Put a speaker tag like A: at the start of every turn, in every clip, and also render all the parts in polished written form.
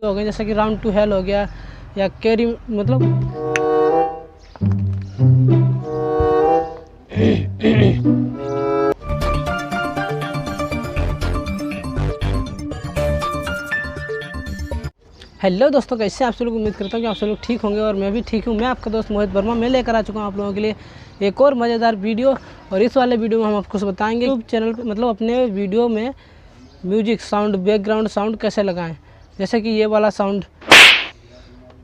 A: हो गए, जैसे कि राउंड टू हेल हो गया या कैरी मतलब हेलो दोस्तों, कैसे आप सब लोग। उम्मीद करता हूँ कि आप सब लोग ठीक होंगे और मैं भी ठीक हूँ। मैं आपका दोस्त मोहित वर्मा मैं लेकर आ चुका हूँ आप लोगों के लिए एक और मज़ेदार वीडियो। और इस वाले वीडियो में हम आपको बताएंगे यूट्यूब चैनल पे मतलब अपने वीडियो में म्यूजिक साउंड, बैकग्राउंड साउंड कैसे लगाएं। जैसे कि ये वाला साउंड,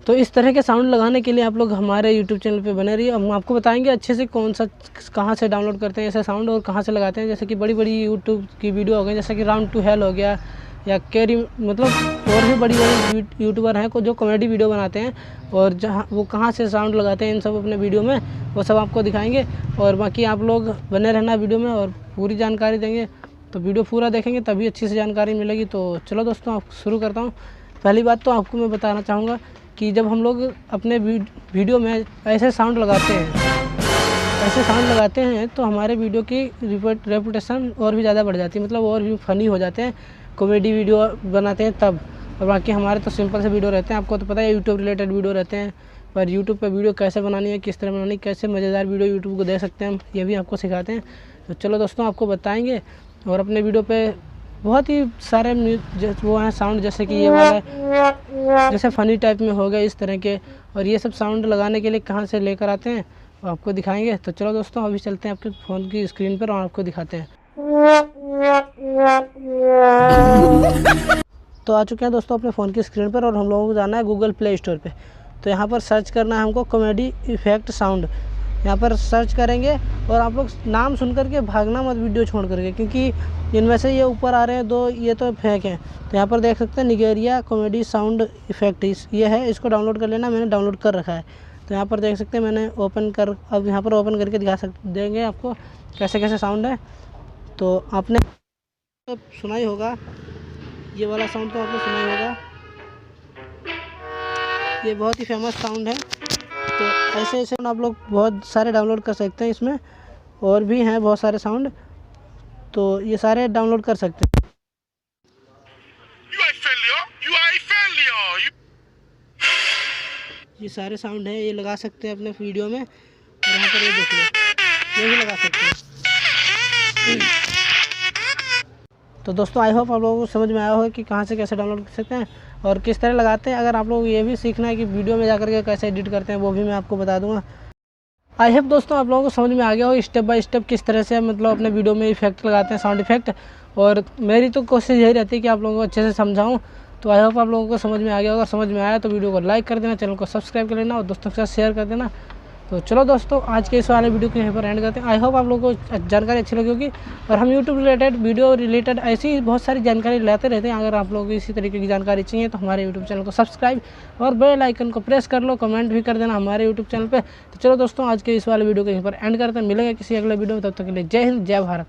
A: तो इस तरह के साउंड लगाने के लिए आप लोग हमारे यूट्यूब चैनल पे बने रहिए। हम आपको बताएंगे अच्छे से कौन सा कहाँ से डाउनलोड करते हैं ऐसे साउंड और कहाँ से लगाते हैं। जैसे कि बड़ी बड़ी यूट्यूब की वीडियो हो गई, जैसे कि राउंड टू हेल हो गया या कैरी मतलब और भी बड़ी बड़ी यूट्यूबर हैं जो कॉमेडी वीडियो बनाते हैं और जहाँ वो कहाँ से साउंड लगाते हैं इन सब अपने वीडियो में, वो सब आपको दिखाएंगे। और बाकी आप लोग बने रहना वीडियो में और पूरी जानकारी देंगे। तो वीडियो पूरा देखेंगे तभी अच्छी से जानकारी मिलेगी। तो चलो दोस्तों, आप शुरू करता हूँ। पहली बात तो आपको मैं बताना चाहूँगा कि जब हम लोग अपने वीडियो में ऐसे साउंड लगाते हैं तो हमारे वीडियो की रेपुटेशन और भी ज़्यादा बढ़ जाती है, मतलब और भी फ़नी हो जाते हैं। कॉमेडी वीडियो बनाते हैं तब, और बाकी हमारे तो सिंपल से वीडियो रहते हैं। आपको तो पता है यूट्यूब रिलेटेड वीडियो रहते हैं, पर यूट्यूब पर वीडियो कैसे बनानी है, किस तरह बनानी है, कैसे मज़ेदार वीडियो यूट्यूब को दे सकते हैं हम, ये भी आपको सिखाते हैं। तो चलो दोस्तों, आपको बताएँगे। और अपने वीडियो पे बहुत ही सारे वो हैं साउंड, जैसे कि ये वाला जैसे फ़नी टाइप में हो गए इस तरह के, और ये सब साउंड लगाने के लिए कहाँ से लेकर आते हैं वो आपको दिखाएंगे। तो चलो दोस्तों, अभी चलते हैं आपके फ़ोन की स्क्रीन पर और आपको दिखाते हैं। तो आ चुके हैं दोस्तों अपने फ़ोन की स्क्रीन पर और हम लोगों को जाना है गूगल प्ले स्टोर पे। तो यहाँ पर सर्च करना है हमको कॉमेडी इफेक्ट साउंड। यहाँ पर सर्च करेंगे और आप लोग नाम सुन करके भागना मत वीडियो छोड़ करके, क्योंकि इनमें से ये ऊपर आ रहे हैं दो, ये तो फेक हैं। तो यहाँ पर देख सकते हैं निगेरिया कॉमेडी साउंड इफेक्ट ये है, इसको डाउनलोड कर लेना। मैंने डाउनलोड कर रखा है। तो यहाँ पर देख सकते हैं मैंने अब यहाँ पर ओपन करके दिखा देंगे आपको कैसे कैसे साउंड है। तो आपने तो सुना ही होगा, ये वाला साउंड तो आपने सुना ही होगा, ये बहुत ही फेमस साउंड है। तो ऐसे ऐसे आप लोग बहुत सारे डाउनलोड कर सकते हैं। इसमें और भी हैं बहुत सारे साउंड, तो ये सारे डाउनलोड कर सकते हैं। ये सारे साउंड है, ये लगा सकते हैं अपने वीडियो में। और यहाँ पर ये देख लो, ये भी लगा सकते हैं। तो दोस्तों, आई होप आप लोगों को समझ में आया होगा कि कहाँ से कैसे डाउनलोड कर सकते हैं और किस तरह लगाते हैं। अगर आप लोग ये भी सीखना है कि वीडियो में जाकर के कैसे एडिट करते हैं, वो भी मैं आपको बता दूंगा। आई होप दोस्तों आप लोगों को समझ में आ गया हो स्टेप बाय स्टेप किस तरह से मतलब अपने वीडियो में इफेक्ट लगाते हैं, साउंड इफेक्ट। और मेरी तो कोशिश यही रहती है कि आप लोगों को अच्छे से समझाऊँ। तो आई होप आप लोगों को समझ में आ गया होगा। समझ में आया तो वीडियो को लाइक कर देना, चैनल को सब्सक्राइब कर लेना और दोस्तों के साथ शेयर कर देना। तो चलो दोस्तों, आज के इस वाले वीडियो को यहीं पर एंड करते हैं। आई होप आप लोगों को जानकारी अच्छी लगी होगी। और हम यूट्यूब रिलेटेड, वीडियो रिलेटेड ऐसी बहुत सारी जानकारी लाते रहते हैं। अगर आप लोगों को इसी तरीके की जानकारी चाहिए तो हमारे यूट्यूब चैनल को सब्सक्राइब और बेल आइकन को प्रेस कर लो, कमेंट भी कर देना हमारे यूट्यूब चैनल पर। तो चलो दोस्तों, आज के इस वाले वीडियो को यहीं पर एंड करते हैं। मिलेंगे किसी अगले वीडियो में, तब तक के लिए जय हिंद, जय भारत।